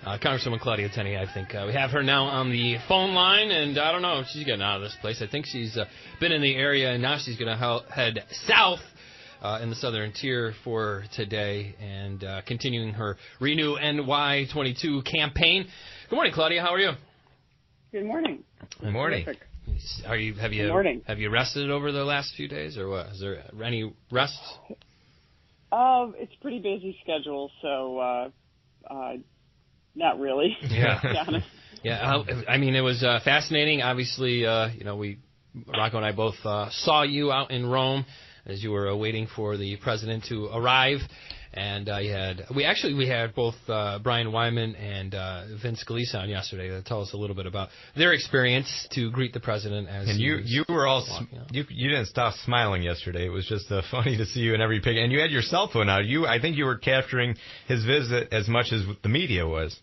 Congresswoman Claudia Tenney, I think. We have her now on the phone line, and I don't know if she's getting out of this place. I think she's been in the area, and now she's going to head south in the southern tier for today and continuing her Renew NY22 campaign. Good morning, Claudia. How are you? Good morning. Good morning. Terrific. Have you rested over the last few days, or what? Is there any rest? It's a pretty busy schedule, so not really. Yeah. To be honest. Yeah. I mean, it was fascinating. Obviously, Rocco and I both saw you out in Rome as you were waiting for the president to arrive. And we had both Brian Wyman and Vince Scalise on yesterday to tell us a little bit about their experience to greet the president. And you were all you didn't stop smiling yesterday. It was just funny to see you in every pic. And you had your cell phone out. I think you were capturing his visit as much as the media was.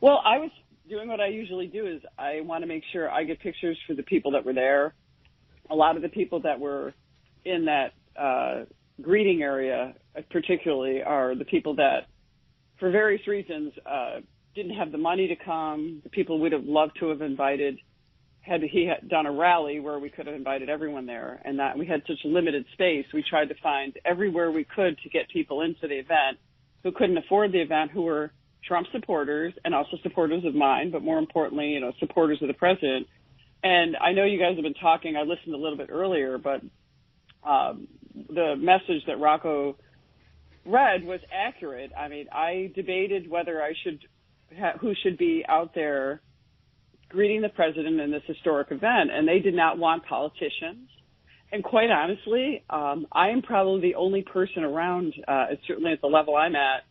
Well, I was doing what I usually do. Is I want to make sure I get pictures for the people that were there. A lot of the people that were in that greeting area particularly are the people that, for various reasons, didn't have the money to come. The people we'd have loved to have invited. He had done a rally where we could have invited everyone there, and that we had such limited space, we tried to find everywhere we could to get people into the event who couldn't afford the event, who were Trump supporters and also supporters of mine, but more importantly, supporters of the president. And I know you guys have been talking. I listened a little bit earlier, but the message that Rocco read was accurate. I mean, I debated whether who should be out there greeting the president in this historic event, and they did not want politicians. And quite honestly, I am probably the only person around, certainly at the level I'm at,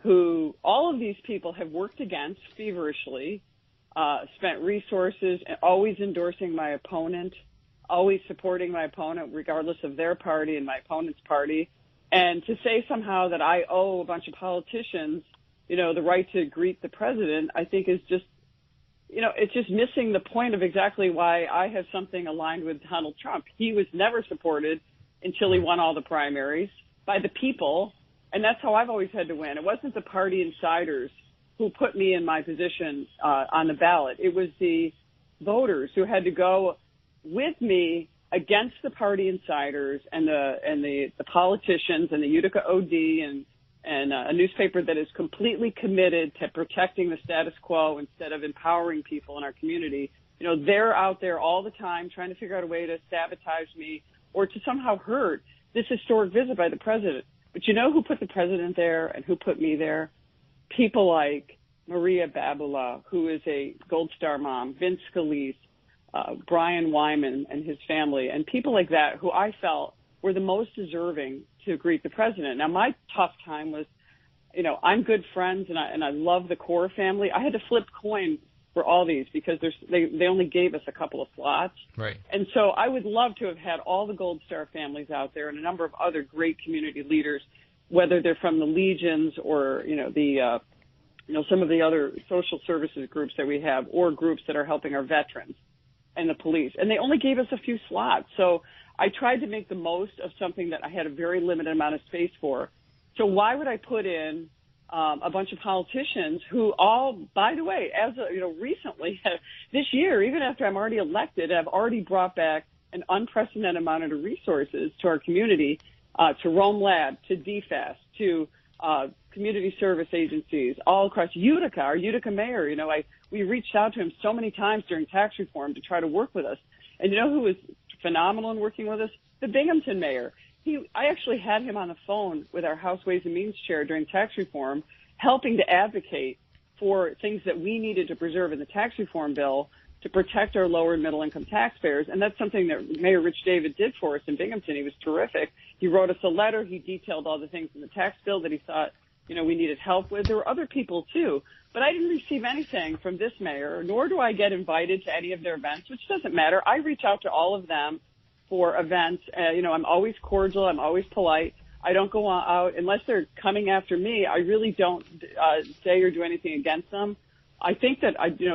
who all of these people have worked against feverishly, spent resources, always endorsing my opponent, always supporting my opponent regardless of their party and my opponent's party. And to say somehow that I owe a bunch of politicians, the right to greet the president, I think is just, it's just missing the point of exactly why I have something aligned with Donald Trump. He was never supported until he won all the primaries by the people, and that's how I've always had to win. It wasn't the party insiders who put me in my position on the ballot. It was the voters who had to go with me against the party insiders and the politicians and the Utica OD and a newspaper that is completely committed to protecting the status quo instead of empowering people in our community. They're out there all the time trying to figure out a way to sabotage me or to somehow hurt this historic visit by the president. But you know who put the president there and who put me there? People like Maria Babula, who is a Gold Star mom, Vince Scalise, Brian Wyman and his family, and people like that who I felt were the most deserving to greet the president. Now, my tough time was, I'm good friends and I love the Core family. I had to flip coin for all these because they only gave us a couple of slots. Right. And so I would love to have had all the Gold Star families out there and a number of other great community leaders, whether they're from the Legions or, some of the other social services groups that we have or groups that are helping our veterans and the police. And they only gave us a few slots. So I tried to make the most of something that I had a very limited amount of space for. So why would I put in a bunch of politicians who all, by the way, recently, this year, even after I'm already elected, have already brought back an unprecedented amount of resources to our community, to Rome Lab, to DFAS, to community service agencies all across Utica, our Utica mayor. We reached out to him so many times during tax reform to try to work with us. And you know who was phenomenal in working with us? The Binghamton mayor. I actually had him on the phone with our House Ways and Means chair during tax reform, helping to advocate for things that we needed to preserve in the tax reform bill to protect our lower and middle income taxpayers. And that's something that Mayor Rich David did for us in Binghamton. He was terrific. He wrote us a letter. He detailed all the things in the tax bill that he thought, we needed help with. There were other people too, but I didn't receive anything from this mayor, nor do I get invited to any of their events, which doesn't matter. I reach out to all of them for events. I'm always cordial. I'm always polite. I don't go out unless they're coming after me. I really don't say or do anything against them. I think that,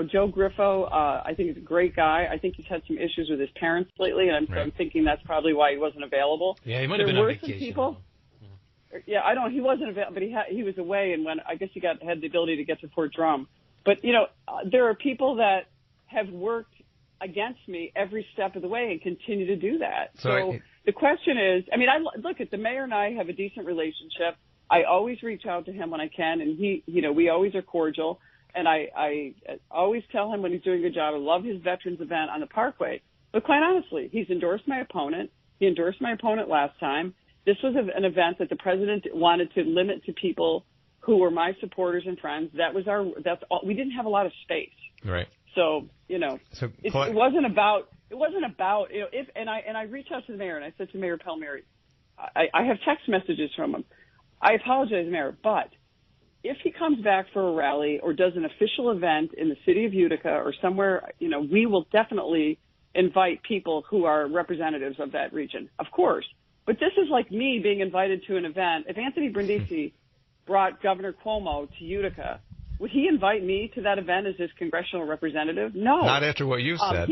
Joe Griffo, I think he's a great guy. I think he's had some issues with his parents lately, and I'm thinking that's probably why he wasn't available. Yeah, he might have been on vacation. People, Yeah, I don't. He wasn't available, but he was away, and when I guess he had the ability to get to Fort Drum. But there are people that have worked against me every step of the way and continue to do that. So the question is, I mean, look at the mayor and I have a decent relationship. I always reach out to him when I can, and we always are cordial. And I always tell him when he's doing a good job. I love his veterans event on the Parkway. But quite honestly, he's endorsed my opponent. He endorsed my opponent last time. This was an event that the president wanted to limit to people who were my supporters and friends. That's all. We didn't have a lot of space. Right. So, it wasn't about, I reached out to the mayor and I said to Mayor Palmieri, I have text messages from him. I apologize, Mayor, but if he comes back for a rally or does an official event in the city of Utica or somewhere, we will definitely invite people who are representatives of that region, of course. But this is like me being invited to an event. If Anthony Brindisi brought Governor Cuomo to Utica, would he invite me to that event as his congressional representative? No. Not after what you said.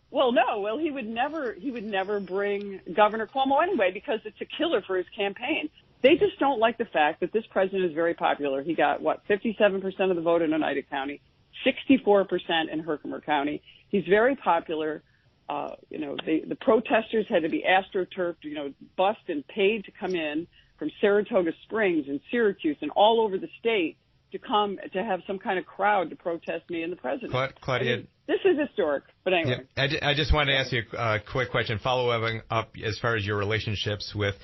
No. Well, he would never bring Governor Cuomo anyway because it's a killer for his campaign. They just don't like the fact that this president is very popular. He got, 57% of the vote in Oneida County, 64% in Herkimer County. He's very popular. The protesters had to be astroturfed, bussed and paid to come in from Saratoga Springs and Syracuse and all over the state to come to have some kind of crowd to protest me and the president. Claudia, I mean, this is historic. But anyway. Yeah, I just wanted to ask you a quick question, follow up as far as your relationships with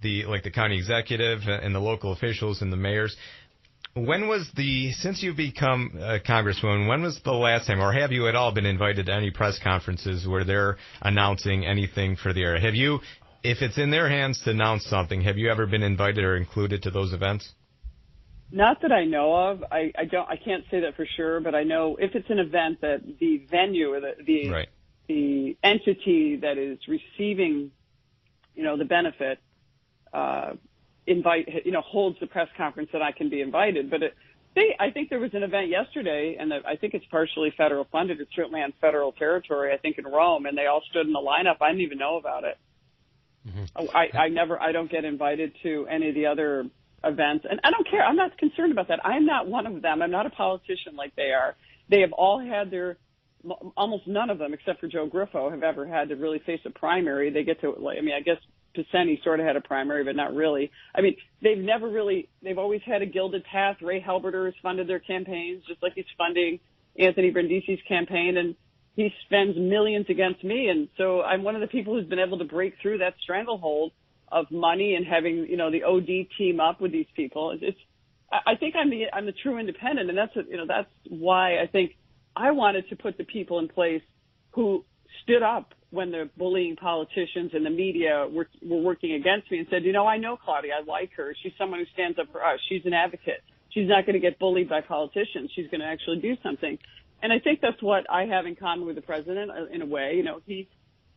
the county executive and the local officials and the mayors. Since you've become a congresswoman, when was the last time, or have you at all been invited to any press conferences where they're announcing anything for the area? If it's in their hands to announce something, have you ever been invited or included to those events? Not that I know of. I can't say that for sure, but I know if it's an event that the venue or the entity that is receiving, the benefit, holds the press conference that I can be invited. But I think there was an event yesterday, and I think it's partially federal funded. It's certainly on federal territory, I think in Rome, and they all stood in the lineup. I didn't even know about it. Mm-hmm. I don't get invited to any of the other events, and I don't care. I'm not concerned about that. I'm not one of them. I'm not a politician like they are. They have all had almost none of them, except for Joe Griffo, have ever had to really face a primary. They get to, I guess Piseni sort of had a primary, but not really. I mean, they've always had a gilded path. Ray Halberter has funded their campaigns, just like he's funding Anthony Brindisi's campaign, and he spends millions against me. And so I'm one of the people who's been able to break through that stranglehold of money and having, the OD team up with these people. I think I'm the true independent, and that's why I think I wanted to put the people in place who stood up when the bullying politicians and the media were working against me and said, I know Claudia, I like her. She's someone who stands up for us. She's an advocate. She's not going to get bullied by politicians. She's going to actually do something. And I think that's what I have in common with the president in a way.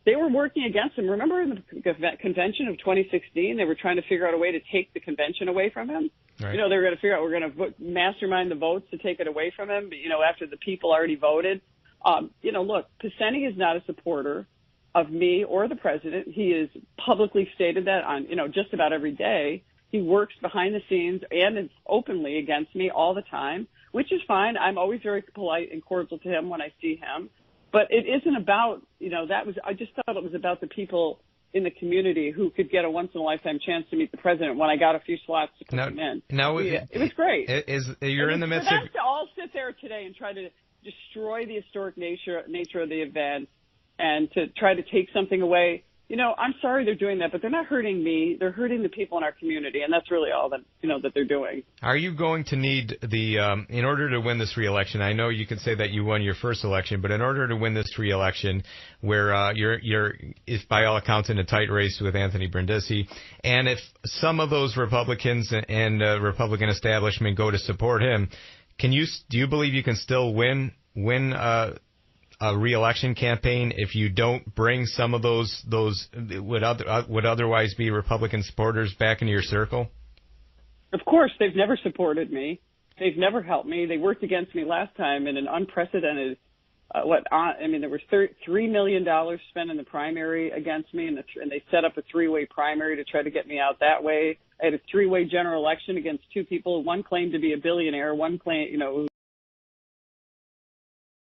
They were working against him. Remember in the convention of 2016, they were trying to figure out a way to take the convention away from him. Right. They were going to figure out we're going to mastermind the votes to take it away from him. But, after the people already voted. Look, Piseni is not a supporter of me or the president. He has publicly stated that on, just about every day. He works behind the scenes and is openly against me all the time, which is fine. I'm always very polite and cordial to him when I see him. But it isn't about, I just thought it was about the people in the community who could get a once-in-a-lifetime chance to meet the president when I got a few slots to put them in. It was great. You're in the midst of... to all sit there today and try to destroy the historic nature of the event and to try to take something away. I'm sorry they're doing that, but they're not hurting me. They're hurting the people in our community, and that's really all that they're doing. Are you going to need in order to win this re-election? I know you can say that you won your first election, but in order to win this re-election, where you're by all accounts in a tight race with Anthony Brindisi, and if some of those Republicans and Republican establishment go to support him, do you believe you can still win a re-election campaign if you don't bring some of those would otherwise be Republican supporters back into your circle? Of course, they've never supported me. They've never helped me. They worked against me last time in an unprecedented there was $3 million spent in the primary against me, and they set up a three-way primary to try to get me out that way. I had a three-way general election against two people. One claimed to be a billionaire. One claimed,